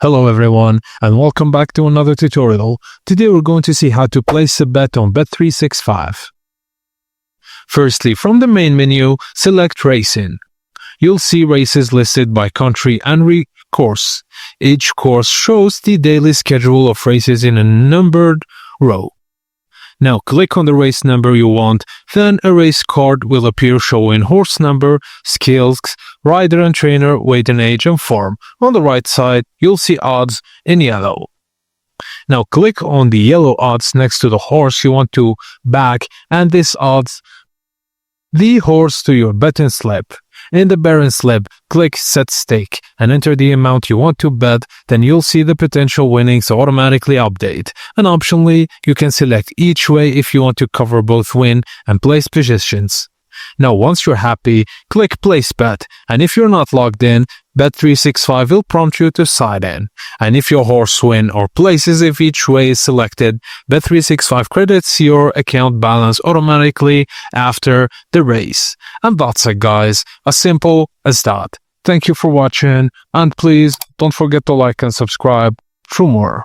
Hello everyone and welcome back to another tutorial. Today we're going to see how to place a bet on Bet365. Firstly, from the main menu, select Racing. You'll see races listed by country and course. Each course shows the daily schedule of races in a numbered row. Now click on the race number you want, then a race card will appear showing horse number, skills, rider and trainer, weight and age, and form. On the right side, you'll see odds in yellow. Now click on the yellow odds next to the horse you want to back, and this odds the horse to your betting slip. In the betting slip, click Set Stake and enter the amount you want to bet, then you'll see the potential winnings automatically update. And optionally, you can select each way if you want to cover both win and place positions. Now once you're happy, click Place Bet, and if you're not logged in, Bet365 will prompt you to sign in. And if your horse win or places if each way is selected, Bet365 credits your account balance automatically after the race. And that's it guys, as simple as that. Thank you for watching, and please don't forget to like and subscribe for more.